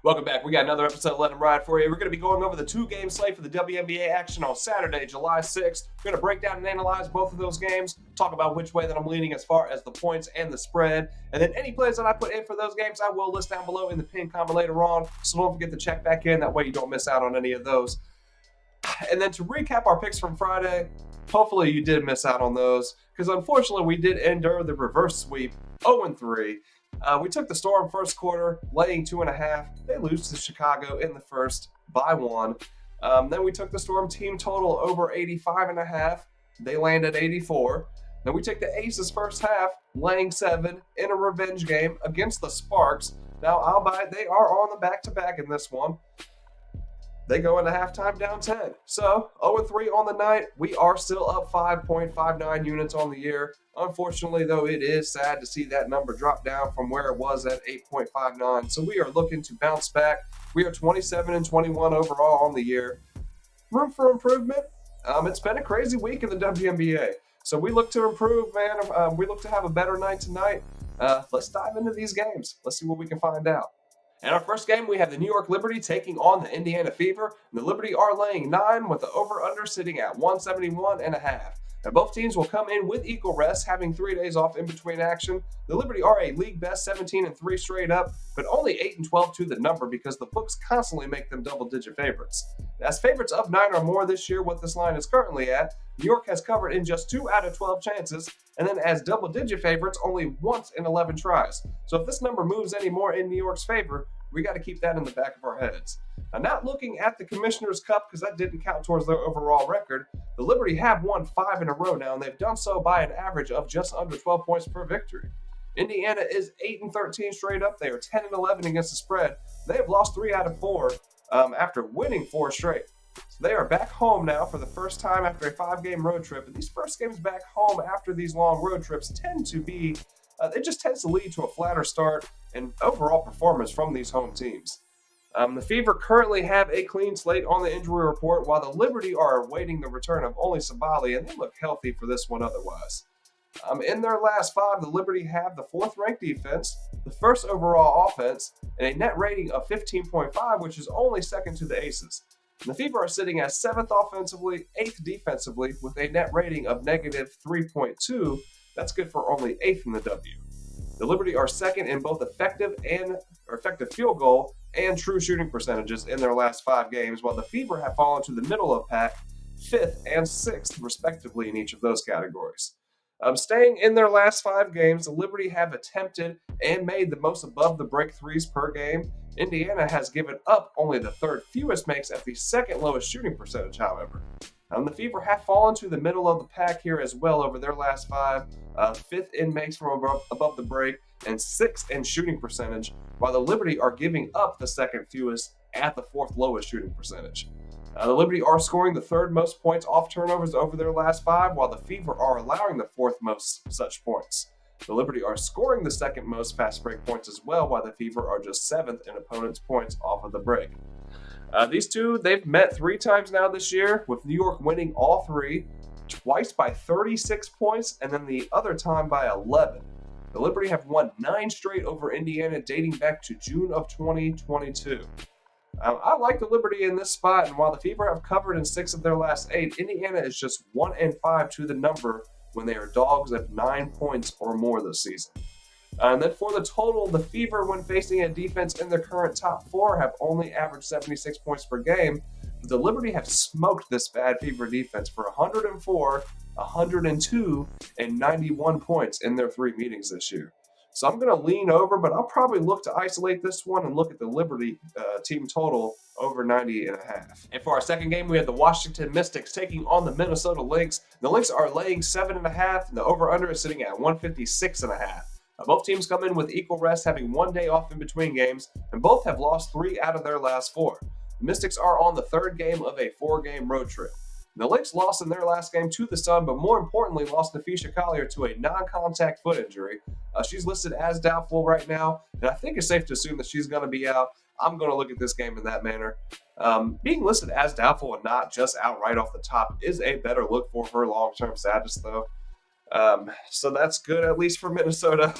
Welcome back. We got another episode of Let 'em Ride for you. We're going to be going over the two-game slate for the WNBA action on Saturday, July 6th. We're going to break down and analyze both of those games, talk about which way that I'm leaning as far as the points and the spread, and then any plays that I put in for those games, I will list down below in the pinned comment later on, so don't forget to check back in. That way you don't miss out on any of those. And then to recap our picks from Friday, hopefully you did miss out on those, because unfortunately we did endure the reverse sweep, 0-3. We took the Storm first quarter, laying 2.5. They lose to Chicago in the first by 1. Then we took the Storm team total over 85.5. They land at 84. Then we take the Aces first half, laying 7 in a revenge game against the Sparks. Now, albeit they are on the back-to-back in this one. They go into halftime down 10. So, 0-3 on the night. We are still up 5.59 units on the year. Unfortunately, though, it is sad to see that number drop down from where it was at 8.59. So we are looking to bounce back. We are 27-21 overall on the year. Room for improvement. It's been a crazy week in the WNBA. So we look to improve, man. We look to have a better night tonight. Let's dive into these games. Let's see what we can find out. In our first game, we have the New York Liberty taking on the Indiana Fever. The Liberty are laying 9 with the over-under sitting at 171.5. Now, both teams will come in with equal rest, having 3 days off in between action. The Liberty are a league best 17-3 straight up, but only 8-12 to the number because the books constantly make them double-digit favorites. As favorites of 9 or more this year, what this line is currently at, New York has covered in just 2 out of 12 chances, and then as double-digit favorites only once in 11 tries. So if this number moves any more in New York's favor, we got to keep that in the back of our heads. Now, not looking at the Commissioner's Cup because that didn't count towards their overall record, the Liberty have won 5 in a row now, and they've done so by an average of just under 12 points per victory. Indiana is 8-13 straight up. They are 10-11 against the spread. They have lost 3 out of 4 after winning 4 straight. So they are back home now for the first time after a 5-game road trip. And these first games back home after these long road trips tend to be, it just tends to lead to a flatter start and overall performance from these home teams. The Fever currently have a clean slate on the injury report, while the Liberty are awaiting the return of only Sabali, and they look healthy for this one otherwise. In their last 5, the Liberty have the 4th-ranked defense, the 1st overall offense, and a net rating of 15.5, which is only second to the Aces. And the Fever are sitting at 7th offensively, 8th defensively, with a net rating of negative 3.2. That's good for only 8th in the W. The Liberty are second in both effective field goal and true shooting percentages in their last 5 games, while the Fever have fallen to the middle of pack, 5th and 6th, respectively, in each of those categories. Staying in their last 5 games, the Liberty have attempted and made the most above the break threes per game. Indiana has given up only the 3rd fewest makes at the 2nd lowest shooting percentage, however. The Fever have fallen to the middle of the pack here as well over their last 5, 5th in makes from above the break, and 6th in shooting percentage, while the Liberty are giving up the 2nd fewest at the 4th lowest shooting percentage. The Liberty are scoring the 3rd most points off turnovers over their last 5, while the Fever are allowing the 4th most such points. The Liberty are scoring the 2nd most fast break points as well, while the Fever are just 7th in opponents' points off of the break. These two, they've met 3 times now this year, with New York winning all 3, twice by 36 points, and then the other time by 11. The Liberty have won 9 straight over Indiana, dating back to June of 2022. I like the Liberty in this spot, and while the Fever have covered in 6 of their last 8, Indiana is just 1-5 to the number when they are dogs at 9 points or more this season. And then for the total, the Fever, when facing a defense in their current top 4, have only averaged 76 points per game. But the Liberty have smoked this bad Fever defense for 104, 102, and 91 points in their 3 meetings this year. So I'm going to lean over, but I'll probably look to isolate this one and look at the Liberty team total over 90.5. And for our second game, we have the Washington Mystics taking on the Minnesota Lynx. The Lynx are laying 7.5, and the over-under is sitting at 156.5. Both teams come in with equal rest, having 1 day off in between games, and both have lost 3 out of their last 4. The Mystics are on the 3rd game of a 4-game road trip. The Lynx lost in their last game to the Sun, but more importantly, lost Nafisha Collier to a non-contact foot injury. She's listed as doubtful right now, and I think it's safe to assume that she's going to be out. I'm going to look at this game in that manner. Being listed as doubtful and not just outright off the top is a better look for her long-term status, though. So that's good, at least for Minnesota.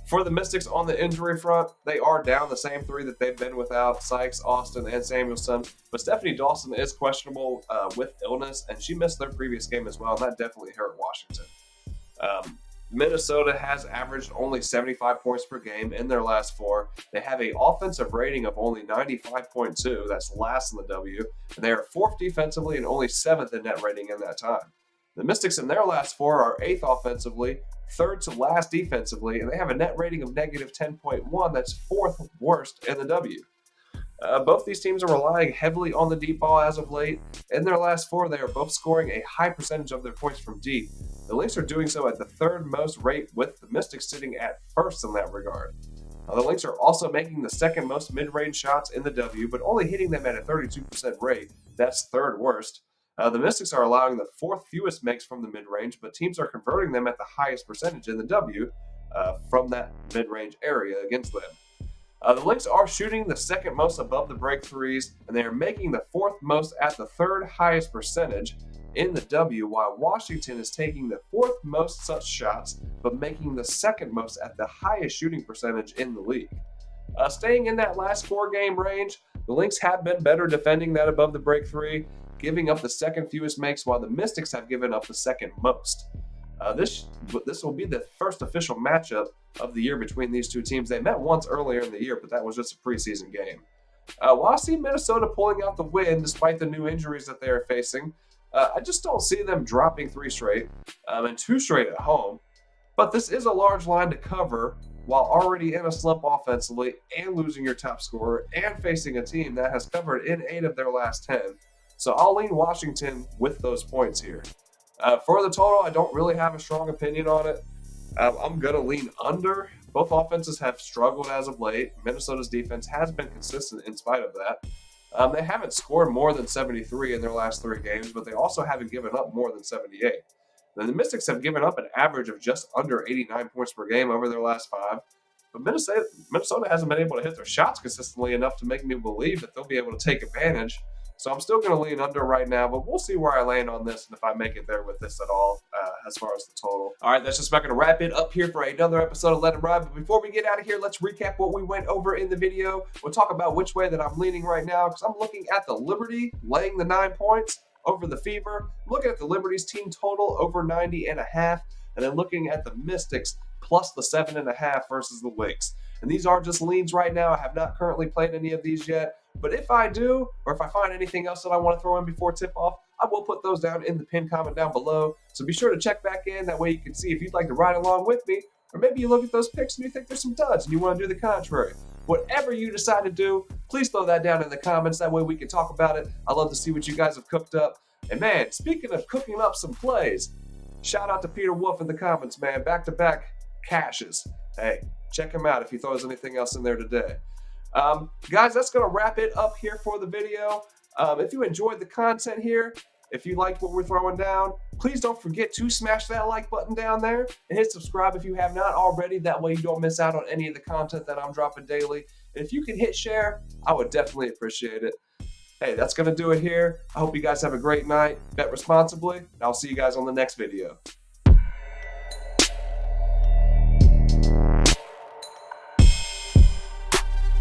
For the Mystics on the injury front, they are down the same three that they've been without: Sykes, Austin, and Samuelson. But Stephanie Dawson is questionable with illness, and she missed their previous game as well, and that definitely hurt Washington. Minnesota has averaged only 75 points per game in their last 4. They have an offensive rating of only 95.2. That's last in the W. And they are 4th defensively and only 7th in net rating in that time. The Mystics in their last 4 are 8th offensively, 3rd to last defensively, and they have a net rating of negative 10.1. That's 4th worst in the W. Both these teams are relying heavily on the deep ball as of late. In their last 4, they are both scoring a high percentage of their points from deep. The Lynx are doing so at the 3rd most rate, with the Mystics sitting at 1st in that regard. The Lynx are also making the 2nd most mid-range shots in the W, but only hitting them at a 32% rate. That's 3rd worst. The Mystics are allowing the 4th fewest makes from the mid-range, but teams are converting them at the highest percentage in the W from that mid-range area against them. The Lynx are shooting the 2nd most above the break threes, and they are making the 4th most at the 3rd highest percentage in the W, while Washington is taking the 4th most such shots, but making the 2nd most at the highest shooting percentage in the league. Staying in that last 4-game range, the Lynx have been better defending that above the break three, giving up the 2nd fewest makes, while the Mystics have given up the 2nd most. This will be the first official matchup of the year between these two teams. They met once earlier in the year, but that was just a preseason game. While I see Minnesota pulling out the win despite the new injuries that they are facing, I just don't see them dropping 3 straight and 2 straight at home. But this is a large line to cover while already in a slump offensively and losing your top scorer and facing a team that has covered in 8 of their last 10. So I'll lean Washington with those points here. For the total, I don't really have a strong opinion on it. I'm going to lean under. Both offenses have struggled as of late. Minnesota's defense has been consistent in spite of that. They haven't scored more than 73 in their last 3 games, but they also haven't given up more than 78. Then the Mystics have given up an average of just under 89 points per game over their last 5. But Minnesota hasn't been able to hit their shots consistently enough to make me believe that they'll be able to take advantage. So I'm still going to lean under right now, but we'll see where I land on this and if I make it there with this at all as far as the total. All right, that's just about going to wrap it up here for another episode of Let It Ride. But before we get out of here, let's recap what we went over in the video. We'll talk about which way that I'm leaning right now, because I'm looking at the Liberty laying the 9 points over the Fever. I'm looking at the Liberty's team total over 90.5, and then looking at the Mystics plus the 7.5 versus the Lynx. And these are just leans right now. I have not currently played any of these yet. But if I do, or if I find anything else that I want to throw in before tip-off, I will put those down in the pinned comment down below. So be sure to check back in. That way you can see if you'd like to ride along with me. Or maybe you look at those picks and you think there's some duds and you want to do the contrary. Whatever you decide to do, please throw that down in the comments. That way we can talk about it. I love to see what you guys have cooked up. And man, speaking of cooking up some plays, shout out to Peter Wolf in the comments, man. Back-to-back cashes. Hey, check him out if he throws anything else in there today. Guys, that's going to wrap it up here for the video. If you enjoyed the content here, if you liked what we're throwing down, please don't forget to smash that like button down there and hit subscribe if you have not already. That way you don't miss out on any of the content that I'm dropping daily. And if you can hit share, I would definitely appreciate it. Hey, that's going to do it here. I hope you guys have a great night. Bet responsibly. And I'll see you guys on the next video.